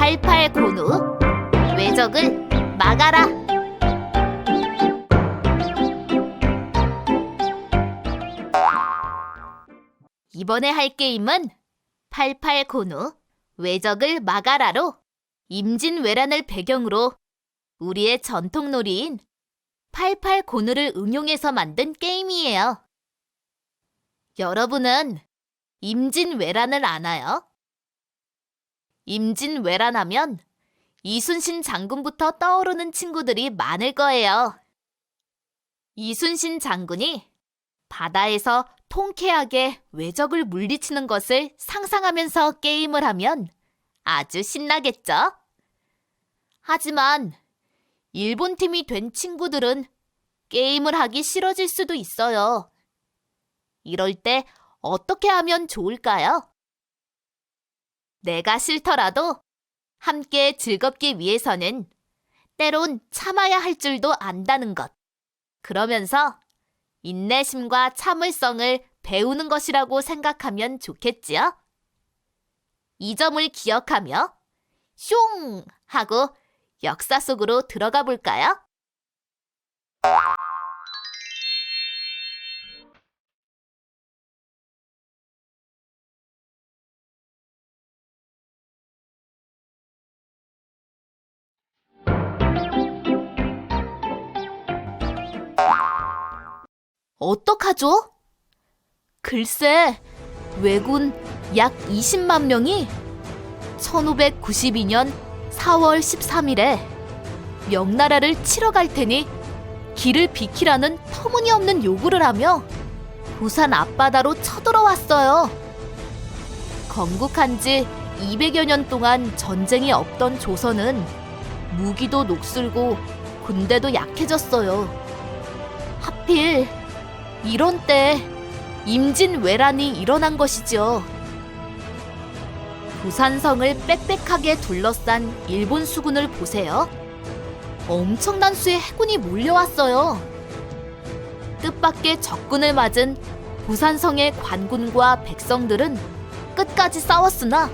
88 고누 외적을 막아라. 이번에 할 게임은 88 고누 외적을 막아라로 임진왜란을 배경으로 우리의 전통놀이인 88 고누를 응용해서 만든 게임이에요. 여러분은 임진왜란을 아나요? 임진왜란 하면 이순신 장군부터 떠오르는 친구들이 많을 거예요. 이순신 장군이 바다에서 통쾌하게 외적을 물리치는 것을 상상하면서 게임을 하면 아주 신나겠죠? 하지만 일본 팀이 된 친구들은 게임을 하기 싫어질 수도 있어요. 이럴 때 어떻게 하면 좋을까요? 내가 싫더라도 함께 즐겁기 위해서는 때론 참아야 할 줄도 안다는 것. 그러면서 인내심과 참을성을 배우는 것이라고 생각하면 좋겠지요? 이 점을 기억하며 슝! 하고 역사 속으로 들어가 볼까요? 어떡하죠? 글쎄, 왜군 약 20만 명이 1592년 4월 13일에 명나라를 치러 갈 테니 길을 비키라는 터무니없는 요구를 하며 부산 앞바다로 쳐들어왔어요. 건국한 지 200여 년 동안 전쟁이 없던 조선은 무기도 녹슬고 군대도 약해졌어요. 하필 이런 때 임진왜란이 일어난 것이죠. 부산성을 빽빽하게 둘러싼 일본 수군을 보세요. 엄청난 수의 해군이 몰려왔어요. 뜻밖의 적군을 맞은 부산성의 관군과 백성들은 끝까지 싸웠으나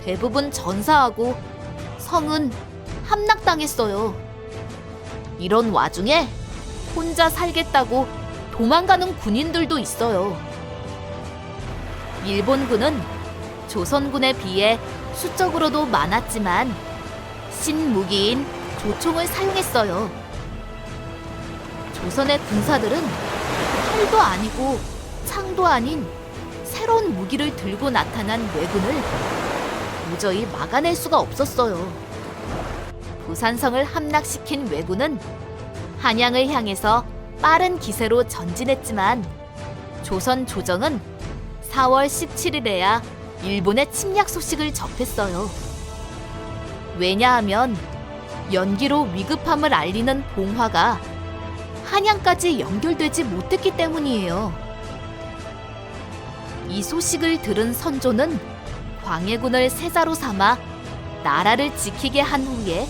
대부분 전사하고 성은 함락당했어요. 이런 와중에 혼자 살겠다고 도망가는 군인들도 있어요. 일본군은 조선군에 비해 수적으로도 많았지만 신무기인 조총을 사용했어요. 조선의 군사들은 칼도 아니고 창도 아닌 새로운 무기를 들고 나타난 왜군을 도저히 막아낼 수가 없었어요. 부산성을 함락시킨 왜군은 한양을 향해서 빠른 기세로 전진했지만 조선 조정은 4월 17일에야 일본의 침략 소식을 접했어요. 왜냐하면 연기로 위급함을 알리는 봉화가 한양까지 연결되지 못했기 때문이에요. 이 소식을 들은 선조는 광해군을 세자로 삼아 나라를 지키게 한 후에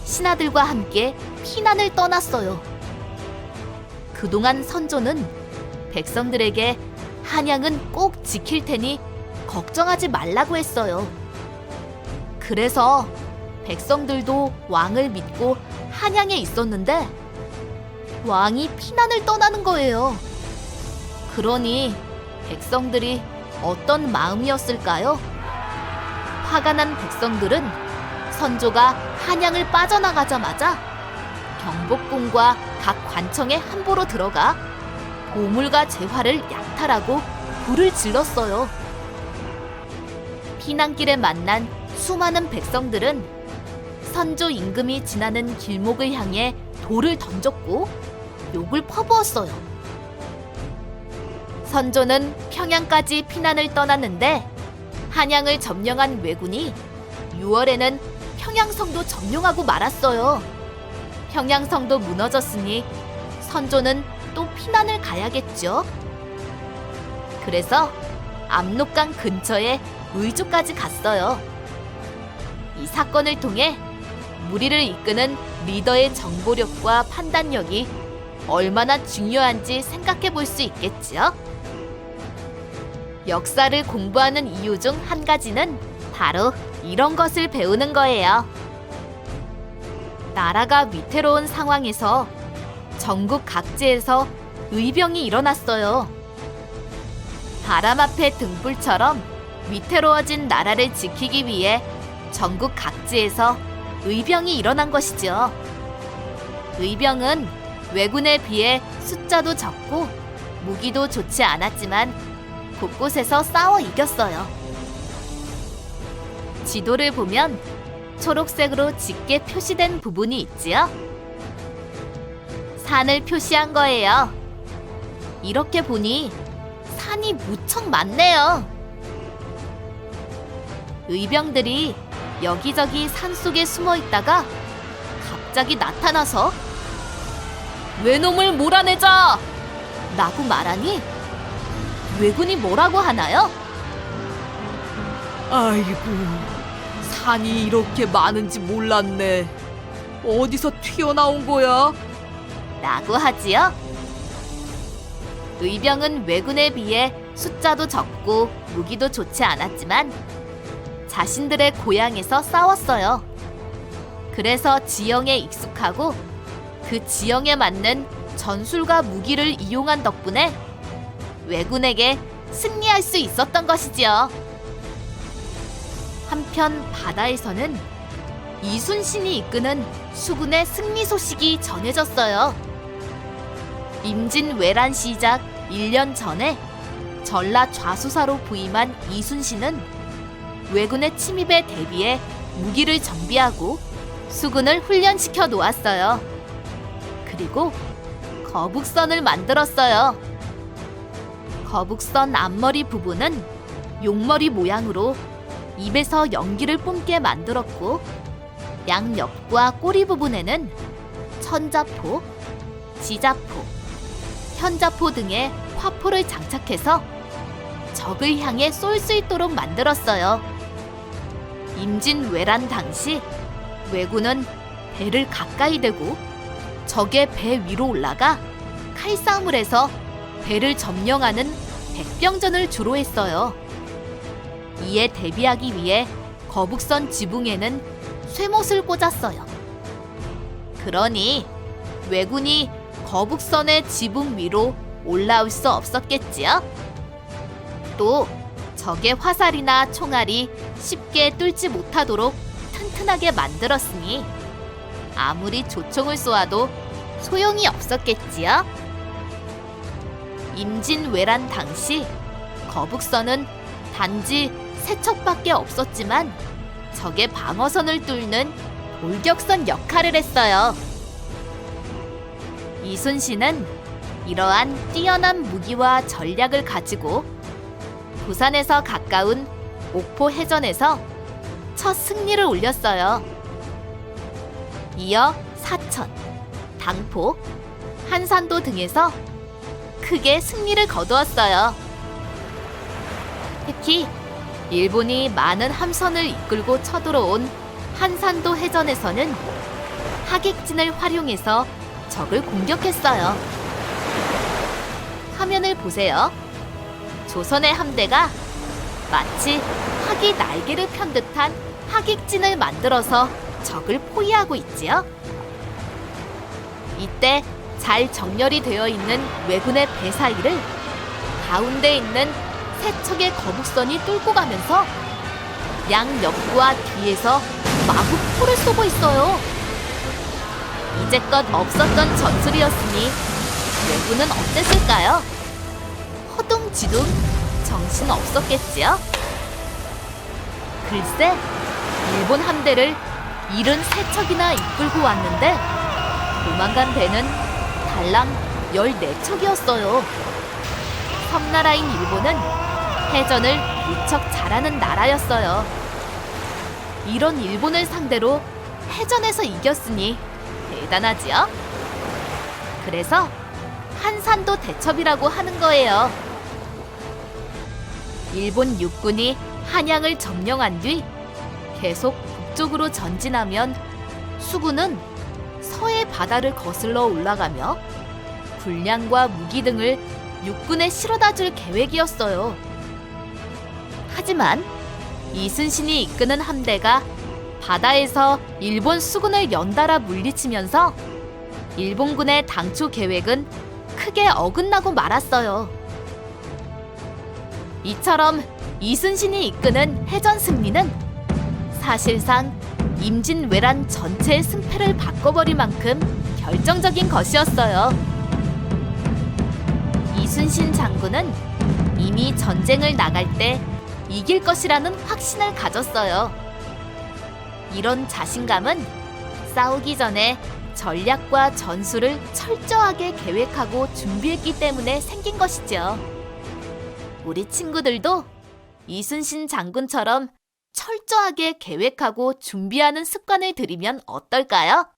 신하들과 함께 피난을 떠났어요. 그동안 선조는 백성들에게 한양은 꼭 지킬 테니 걱정하지 말라고 했어요. 그래서 백성들도 왕을 믿고 한양에 있었는데 왕이 피난을 떠나는 거예요. 그러니 백성들이 어떤 마음이었을까요? 화가 난 백성들은 선조가 한양을 빠져나가자마자 경복궁과 각 관청에 함부로 들어가 보물과 재화를 약탈하고 불을 질렀어요. 피난길에 만난 수많은 백성들은 선조 임금이 지나는 길목을 향해 돌을 던졌고 욕을 퍼부었어요. 선조는 평양까지 피난을 떠났는데 한양을 점령한 왜군이 6월에는 평양성도 점령하고 말았어요. 평양성도 무너졌으니 선조는 또 피난을 가야겠죠. 그래서 압록강 근처에 의주까지 갔어요. 이 사건을 통해 무리를 이끄는 리더의 정보력과 판단력이 얼마나 중요한지 생각해 볼 수 있겠지요? 역사를 공부하는 이유 중 한 가지는 바로 이런 것을 배우는 거예요. 나라가 위태로운 상황에서 전국 각지에서 의병이 일어났어요. 바람 앞에 등불처럼 위태로워진 나라를 지키기 위해 전국 각지에서 의병이 일어난 것이죠. 의병은 왜군에 비해 숫자도 적고 무기도 좋지 않았지만 곳곳에서 싸워 이겼어요. 지도를 보면 초록색으로 짙게 표시된 부분이 있지요? 산을 표시한 거예요. 이렇게 보니 산이 무척 많네요. 의병들이 여기저기 산속에 숨어 있다가 갑자기 나타나서 외놈을 몰아내자! 라고 말하니 왜군이 뭐라고 하나요? 아이고, 산이 이렇게 많은지 몰랐네. 어디서 튀어나온 거야? 라고 하지요. 의병은 왜군에 비해 숫자도 적고 무기도 좋지 않았지만 자신들의 고향에서 싸웠어요. 그래서 지형에 익숙하고 그 지형에 맞는 전술과 무기를 이용한 덕분에 왜군에게 승리할 수 있었던 것이지요. 한편 바다에서는 이순신이 이끄는 수군의 승리 소식이 전해졌어요. 임진왜란 시작 1년 전에 전라 좌수사로 부임한 이순신은 왜군의 침입에 대비해 무기를 정비하고 수군을 훈련시켜 놓았어요. 그리고 거북선을 만들었어요. 거북선 앞머리 부분은 용머리 모양으로 입에서 연기를 뿜게 만들었고 양옆과 꼬리 부분에는 천자포, 지자포, 현자포 등의 화포를 장착해서 적을 향해 쏠 수 있도록 만들었어요. 임진왜란 당시 왜군은 배를 가까이 대고 적의 배 위로 올라가 칼싸움을 해서 배를 점령하는 백병전을 주로 했어요. 이에 대비하기 위해 거북선 지붕에는 쇠못을 꽂았어요. 그러니 왜군이 거북선의 지붕 위로 올라올 수 없었겠지요? 또 적의 화살이나 총알이 쉽게 뚫지 못하도록 튼튼하게 만들었으니 아무리 조총을 쏘아도 소용이 없었겠지요? 임진왜란 당시 거북선은 단지 세 척밖에 없었지만 적의 방어선을 뚫는 돌격선 역할을 했어요. 이순신은 이러한 뛰어난 무기와 전략을 가지고 부산에서 가까운 옥포 해전에서 첫 승리를 올렸어요. 이어 사천, 당포, 한산도 등에서 크게 승리를 거두었어요. 특히 일본이 많은 함선을 이끌고 쳐들어온 한산도 해전에서는 하객진을 활용해서 적을 공격했어요. 화면을 보세요. 조선의 함대가 마치 학이 날개를 편 듯한 하객진을 만들어서 적을 포위하고 있지요. 이때 잘 정렬이 되어 있는 왜군의 배 사이를 가운데 있는 세 척의 거북선이 뚫고 가면서 양옆과 뒤에서 마구 포를 쏘고 있어요. 이제껏 없었던 전술이었으니 왜군은 어땠을까요? 허둥지둥 정신 없었겠지요? 글쎄, 일본 함대를 73척이나 이끌고 왔는데 도망간 배는 달랑 14척이었어요. 섬나라인 일본은 해전을 무척 잘하는 나라였어요. 이런 일본을 상대로 해전에서 이겼으니 대단하지요? 그래서 한산도 대첩이라고 하는 거예요. 일본 육군이 한양을 점령한 뒤 계속 북쪽으로 전진하면 수군은 서해 바다를 거슬러 올라가며 군량과 무기 등을 육군에 실어다 줄 계획이었어요. 하지만 이순신이 이끄는 함대가 바다에서 일본 수군을 연달아 물리치면서 일본군의 당초 계획은 크게 어긋나고 말았어요. 이처럼 이순신이 이끄는 해전 승리는 사실상 임진왜란 전체의 승패를 바꿔버릴 만큼 결정적인 것이었어요. 이순신 장군은 이미 전쟁을 나갈 때 이길 것이라는 확신을 가졌어요. 이런 자신감은 싸우기 전에 전략과 전술을 철저하게 계획하고 준비했기 때문에 생긴 것이죠. 우리 친구들도 이순신 장군처럼 철저하게 계획하고 준비하는 습관을 들이면 어떨까요?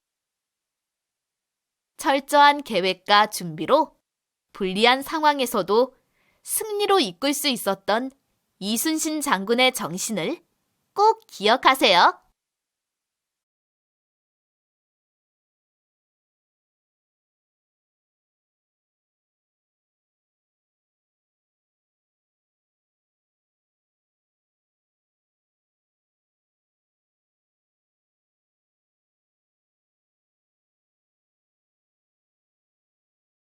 철저한 계획과 준비로 불리한 상황에서도 승리로 이끌 수 있었던 이순신 장군의 정신을 꼭 기억하세요.